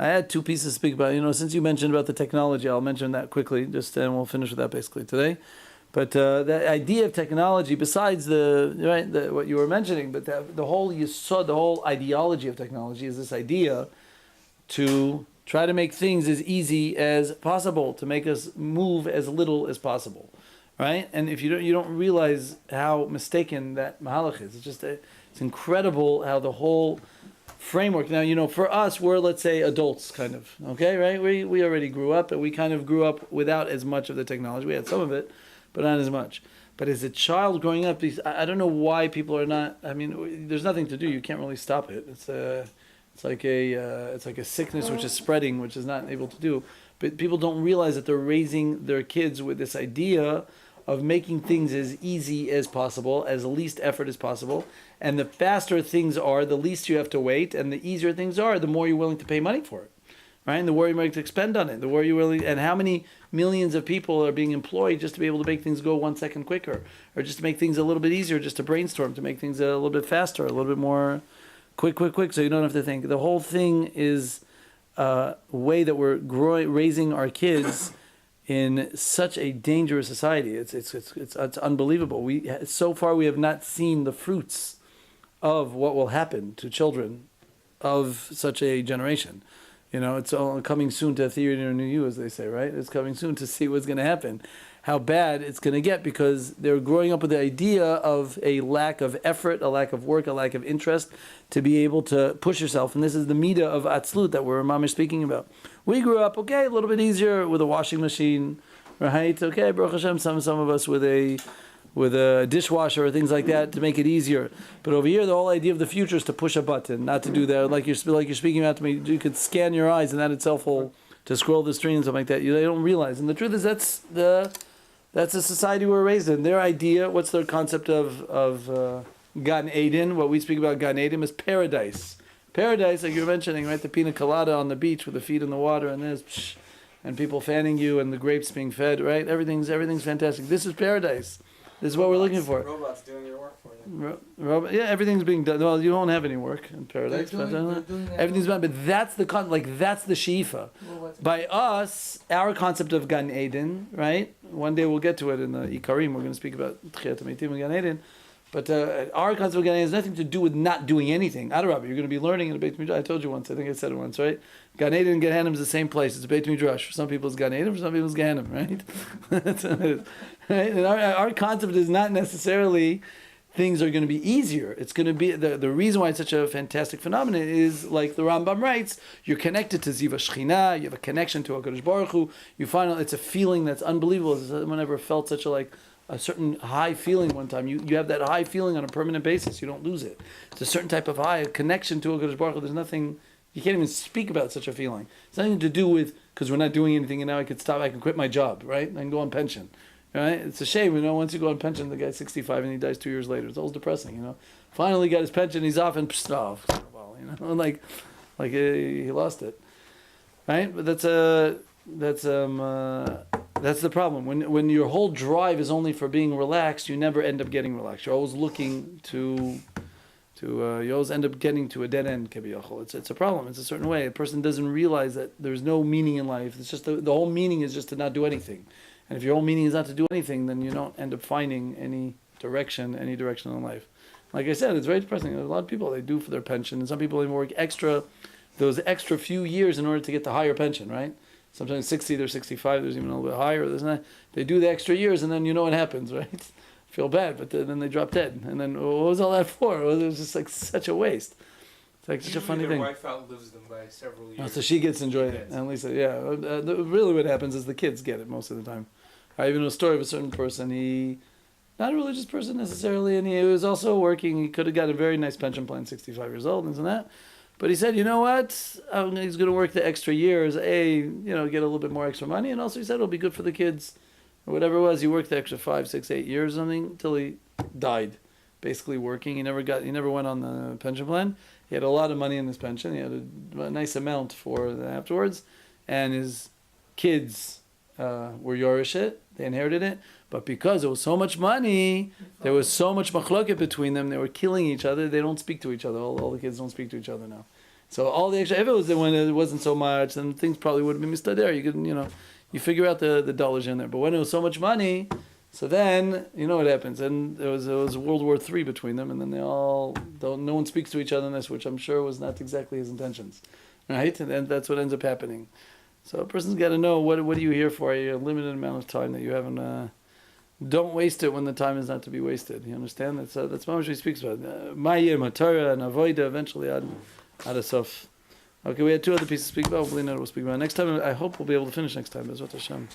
I had two pieces to speak about. Since you mentioned about the technology, I'll mention that quickly, and we'll finish with that basically today. But the idea of technology, besides what you were mentioning, but the whole ideology of technology is this idea to try to make things as easy as possible, to make us move as little as possible, right? And if you don't realize how mistaken that mahalach is. It's incredible how the whole framework. Now, for us, we're, let's say, adults, kind of, okay, right? We already grew up, and we kind of grew up without as much of the technology. We had some of it, but not as much. But as a child growing up, I don't know why people are not. I mean, there's nothing to do. You can't really stop it. It's like a sickness which is spreading, which is not able to do. But people don't realize that they're raising their kids with this idea of making things as easy as possible, as least effort as possible. And the faster things are, the least you have to wait, and the easier things are, the more you're willing to pay money for it, right? And the more you're willing to expend on it, the more you're willing. And how many millions of people are being employed just to be able to make things go 1 second quicker, or just to make things a little bit easier, just to brainstorm, to make things a little bit faster, a little bit more quick, so you don't have to think. The whole thing is a way that we're raising our kids in such a dangerous society. It's unbelievable. So far we have not seen the fruits of what will happen to children of such a generation. It's all coming soon to a theater near you, as they say, right? It's coming soon to see what's going to happen, how bad it's going to get, because they're growing up with the idea of a lack of effort, a lack of work, a lack of interest to be able to push yourself. And this is the midah of atzlut that we're mamish speaking about. We grew up, okay, a little bit easier with a washing machine, right? Okay, Baruch Hashem, some of us with a dishwasher or things like that to make it easier. But over here, the whole idea of the future is to push a button, not to do that. Like you're speaking about to me, you could scan your eyes and that itself will, to scroll the screen and something like that. They don't realize. And the truth is that's the society we're raised in. Their idea, what's their concept of Gan Eden? What we speak about Gan Eden is paradise. Paradise, like you were mentioning, right? The pina colada on the beach with the feet in the water and people fanning you and the grapes being fed, right? Everything's fantastic. This is paradise. This is what we're looking for. Robots doing your work for you. Yeah, everything's being done. Well, you don't have any work in paradise. Everything's done, but that's the that's the she'ifa. By us, our concept of Gan Eden, right? One day we'll get to it in the Ikarim. We're going to speak about Tchiyat HaMeitim and Gan Eden. But our concept of Gan Eden has nothing to do with not doing anything. Adarabah, you're going to be learning in a Beit Midrash. I told you once. I think I said it once, right? Gan Eden and Gehenim is the same place. It's a Beit Midrash. For some people it's Gan Eden. For some people it's Gehenim, right? That's what it is. Right? And our concept is not necessarily things are going to be easier. It's going to be the reason why it's such a fantastic phenomenon is, like the Rambam writes, you're connected to Ziva Shechina. You have a connection to HaKadosh Baruch Hu. You find it's a feeling that's unbelievable. Someone ever felt such a certain high feeling one time. You have that high feeling on a permanent basis. You don't lose it. It's a certain type of high, a connection to HaKadosh Baruch Hu. There's nothing, you can't even speak about such a feeling. It's nothing to do with, because we're not doing anything and now I can stop, I can quit my job, right? I can go on pension, right? It's a shame, once you go on pension, the guy's 65 and he dies 2 years later. It's always depressing, Finally got his pension, he's off and he lost it, right? But that's the problem. When your whole drive is only for being relaxed, you never end up getting relaxed. You're always looking to you always end up getting to a dead end. It's a problem. It's a certain way. A person doesn't realize that there's no meaning in life. It's just the whole meaning is just to not do anything. And if your whole meaning is not to do anything, then you don't end up finding any direction in life. Like I said, it's very depressing. There's a lot of people, they do for their pension, and some people even work those extra few years in order to get the higher pension, right? Sometimes 60, they're 65, there's even a little bit higher. They do the extra years, and then you know what happens, right? Feel bad, but then they drop dead. And then what was all that for? It was just like such a waste. It's like such a funny thing. Their wife outlives them by several years. Oh, so she gets to enjoy it. And Lisa, yeah. Really what happens is the kids get it most of the time. I even know a story of a certain person, not a religious person necessarily, and he was also working. He could have got a very nice pension plan, 65 years old, and that. But he said, you know what? He's going to work the extra years, get a little bit more extra money, and also he said it'll be good for the kids, or whatever it was. He worked the extra 5, 6, 8 years, or something, until he died, basically working. He never went on the pension plan. He had a lot of money in his pension. He had a nice amount for that afterwards, and his kids were Yorish it. They inherited it. But because there was so much money, there was so much machloket between them, they were killing each other. They don't speak to each other. All the kids don't speak to each other now. So all the extra, if it was when it wasn't so much, then things probably would have been missed there. You could, you figure out the dollars in there. But when it was so much money, so then you know what happens. And there was World War III between them, and then no one speaks to each other in this, which I'm sure was not exactly his intentions, right? And that's what ends up happening. So a person's got to know what are you here for? A limited amount of time that you haven't. Don't waste it when the time is not to be wasted. You understand? That's what he speaks about. Ma'ir, Matorah, and Avoida. Eventually, ad Sof. Okay, we had two other pieces to speak about. Hopefully, we'll speak about next time. I hope we'll be able to finish next time. Bezrat Hashem.